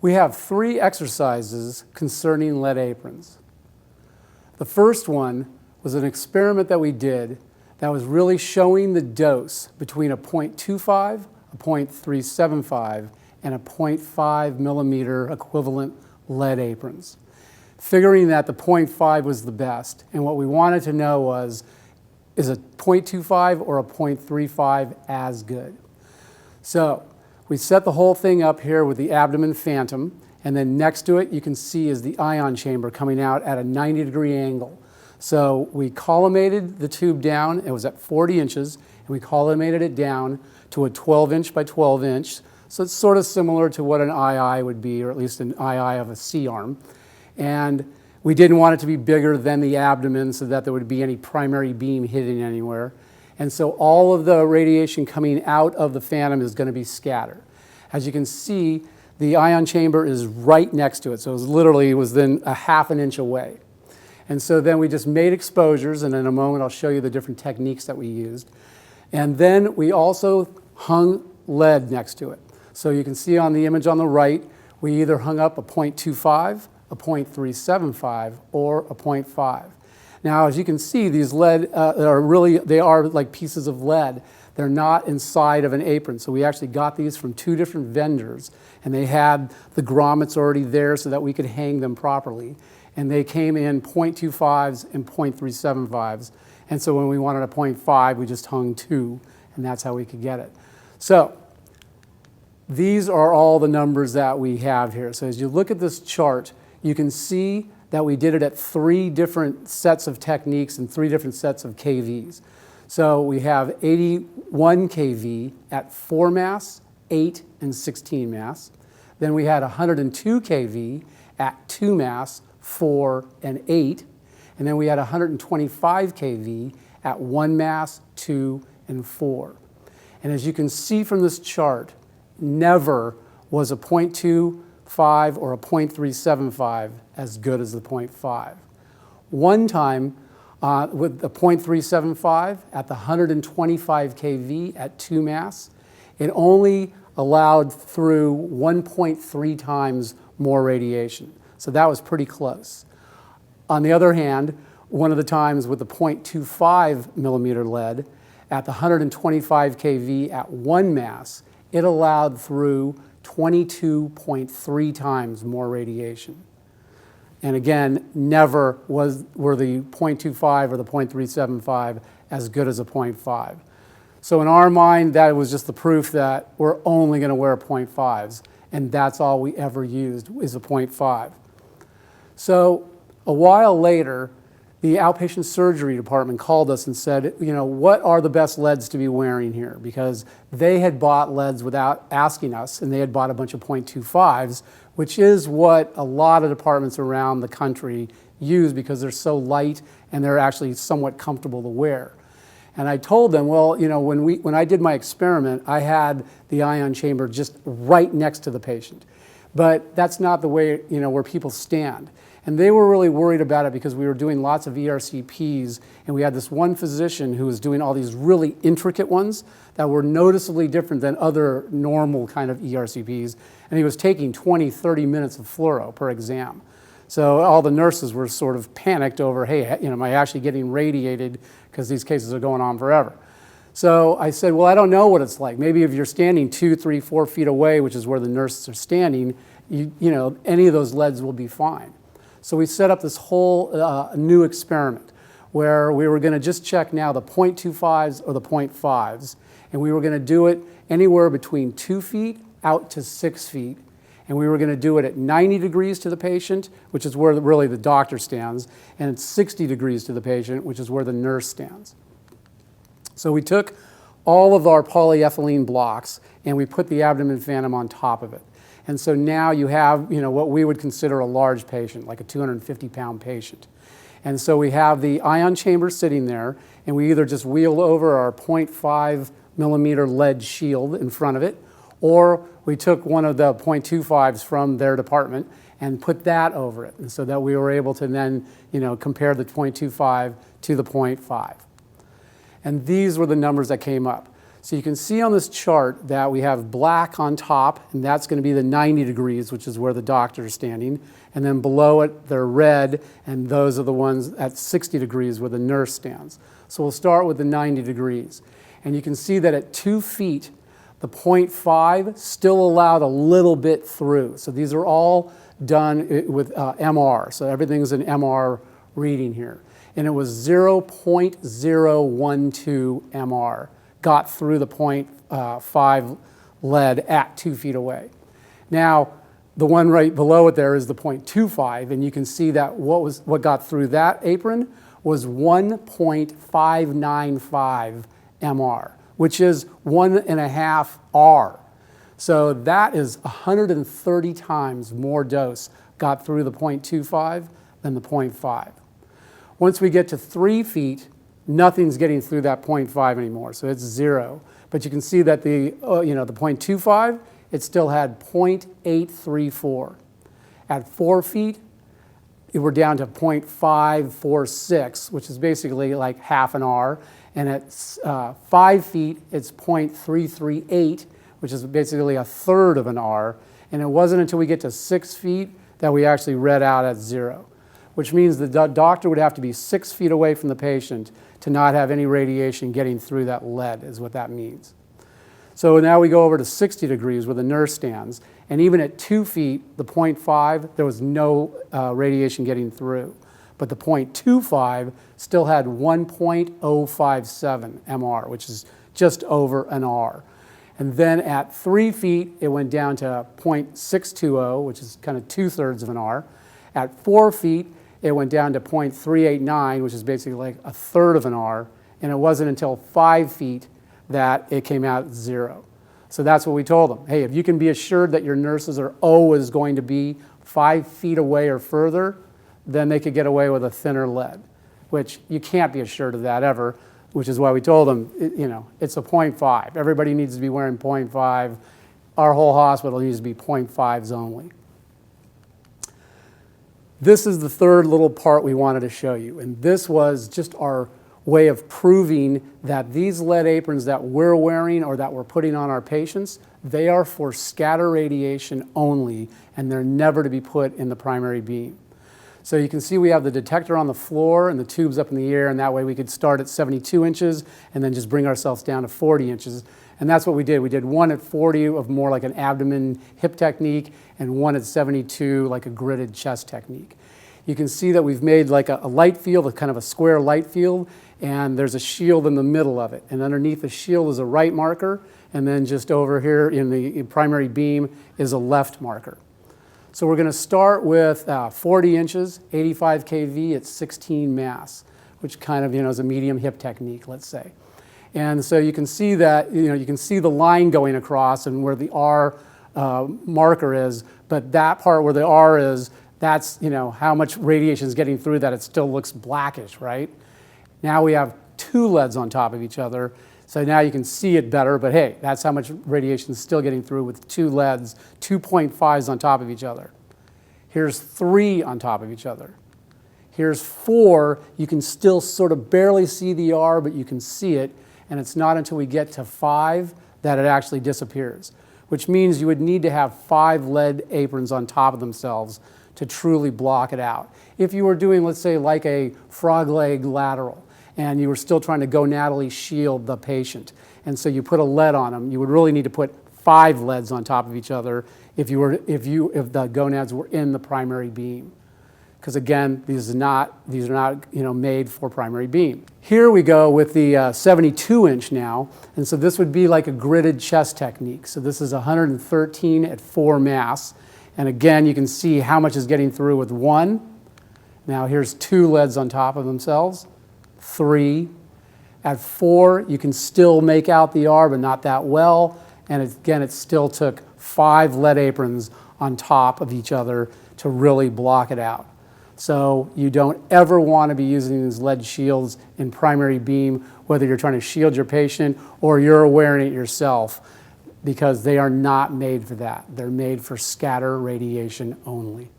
We have 3 exercises concerning lead aprons. The first one was an experiment that we did that was really showing the dose between a 0.25, a 0.375, and a 0.5 millimeter equivalent lead aprons, figuring that the 0.5 was the best. And what we wanted to know was, is a 0.25 or a 0.35 as good? So we set the whole thing up here with the abdomen phantom, and then next to it you can see is the ion chamber coming out at a 90-degree angle. So we collimated the tube down, it was at 40 inches, and we collimated it down to a 12-inch by 12-inch. So it's sort of similar to what an II would be, or at least an II of a C-arm. And we didn't want it to be bigger than the abdomen so that there would be any primary beam hitting anywhere. And so all of the radiation coming out of the phantom is going to be scattered. As you can see, the ion chamber is right next to it. So it was literally within a half an inch away. And so then we just made exposures, and in a moment I'll show you the different techniques that we used. And then we also hung lead next to it. So you can see on the image on the right, we either hung up a 0.25, a 0.375, or a 0.5. Now, as you can see, these lead they are like pieces of lead. They're not inside of an apron. So we actually got these from 2 different vendors, and they had the grommets already there so that we could hang them properly. And they came in 0.25s and 0.375s. And so when we wanted a 0.5, we just hung 2, and that's how we could get it. So these are all the numbers that we have here. So as you look at this chart, you can see that we did it at 3 different sets of techniques and 3 different sets of kVs. So we have 81 kV at 4 mass, 8, and 16 mass. Then we had 102 kV at 2 mass, 4, and 8. And then we had 125 kV at 1 mass, 2, and 4. And as you can see from this chart, never was a 0.25 or a 0.375 as good as the 0.5. One time with the 0.375 at the 125 kV at 2 mass, it only allowed through 1.3 times more radiation. So that was pretty close. On the other hand, one of the times with the 0.25 millimeter lead at the 125 kV at 1 mass, it allowed through 22.3 times more radiation. And again, never were the 0.25 or the 0.375 as good as a 0.5. So in our mind, that was just the proof that we're only going to wear 0.5s, and that's all we ever used is a 0.5. So a while later, the outpatient surgery department called us and said, you know, what are the best leads to be wearing here? Because they had bought leads without asking us, and they had bought a bunch of 0.25s, which is what a lot of departments around the country use because they're so light and they're actually somewhat comfortable to wear. And I told them, well, you know, when I did my experiment, I had the ion chamber just right next to the patient. But that's not the way, you know, where people stand. And they were really worried about it because we were doing lots of ERCPs, and we had this one physician who was doing all these really intricate ones that were noticeably different than other normal kind of ERCPs, and he was taking 20, 30 minutes of fluoro per exam. So all the nurses were sort of panicked over, hey, you know, am I actually getting radiated because these cases are going on forever? So I said, well, I don't know what it's like. Maybe if you're standing 2, 3, 4 feet away, which is where the nurses are standing, you know, any of those leads will be fine. So we set up this whole new experiment where we were going to just check now the 0.25s or the 0.5s, and we were going to do it anywhere between 2 feet out to 6 feet, and we were going to do it at 90 degrees to the patient, which is where really the doctor stands, and at 60 degrees to the patient, which is where the nurse stands. So we took all of our polyethylene blocks and we put the abdomen phantom on top of it. And so now you have, you know, what we would consider a large patient, like a 250-pound patient. And so we have the ion chamber sitting there, and we either just wheel over our 0.5 millimeter lead shield in front of it, or we took one of the 0.25s from their department and put that over it, and so that we were able to then, you know, compare the 0.25 to the 0.5. And these were the numbers that came up. So you can see on this chart that we have black on top, and that's going to be the 90 degrees, which is where the doctor is standing. And then below it, they're red, and those are the ones at 60 degrees where the nurse stands. So we'll start with the 90 degrees. And you can see that at 2 feet, the 0.5 still allowed a little bit through. So these are all done with MR. So everything's an MR reading here. And it was 0.012 MR. Got through the 0.5 lead at 2 feet away. Now, the one right below it there is the 0.25, and you can see that what got through that apron was 1.595 MR, which is 1.5 R. So that is 130 times more dose got through the 0.25 than the 0.5. Once we get to 3 feet, nothing's getting through that 0.5 anymore, so it's 0. But you can see that the 0.25, it still had 0.834. At 4 feet, we're down to 0.546, which is basically like half an R. And at 5 feet, it's 0.338, which is basically a third of an R. And it wasn't until we get to 6 feet that we actually read out at 0, which means the doctor would have to be 6 feet away from the patient to not have any radiation getting through that lead, is what that means. So now we go over to 60 degrees where the nurse stands, and even at 2 feet, the 0.5, there was no radiation getting through. But the 0.25 still had 1.057 MR, which is just over an R. And then at 3 feet, it went down to 0.620, which is kind of 2/3 of an R. At 4 feet, it went down to 0.389, which is basically like a third of an R, and it wasn't until 5 feet that it came out at 0. So that's what we told them. Hey, if you can be assured that your nurses are always going to be 5 feet away or further, then they could get away with a thinner lead, which you can't be assured of that ever, which is why we told them, it's a 0.5. Everybody needs to be wearing 0.5. Our whole hospital needs to be 0.5s only. This is the third little part we wanted to show you, and this was just our way of proving that these lead aprons that we're wearing or that we're putting on our patients, they are for scatter radiation only, and they're never to be put in the primary beam. So you can see we have the detector on the floor and the tubes up in the air, and that way we could start at 72 inches and then just bring ourselves down to 40 inches. And that's what we did. We did one at 40 of more like an abdomen hip technique and one at 72 like a gridded chest technique. You can see that we've made like a light field, a kind of a square light field, and there's a shield in the middle of it. And underneath the shield is a right marker, and then just over here in the primary beam is a left marker. So we're going to start with 40 inches, 85 kV at 16 mass, which kind of is a medium hip technique, let's say. And so you can see that you can see the line going across and where the R marker is, but that part where the R is, that's how much radiation is getting through that. It still looks blackish, right? Now we have 2 leads on top of each other. So now you can see it better, but hey, that's how much radiation is still getting through with 2 leads, 2.5s on top of each other. Here's 3 on top of each other. Here's 4, you can still sort of barely see the R, but you can see it, and it's not until we get to 5 that it actually disappears, which means you would need to have 5 lead aprons on top of themselves to truly block it out. If you were doing, let's say, like a frog leg lateral, and you were still trying to gonadally shield the patient, and so you put a lead on them, you would really need to put 5 leads on top of each other if the gonads were in the primary beam, because again, these are not made for primary beam. Here we go with the 72-inch now, and so this would be like a gridded chest technique. So this is 113 at 4 mass, and again, you can see how much is getting through with 1. Now here's 2 leads on top of themselves. 3. At 4, you can still make out the R, but not that well. And again, it still took 5 lead aprons on top of each other to really block it out. So you don't ever want to be using these lead shields in primary beam, whether you're trying to shield your patient or you're wearing it yourself, because they are not made for that. They're made for scatter radiation only.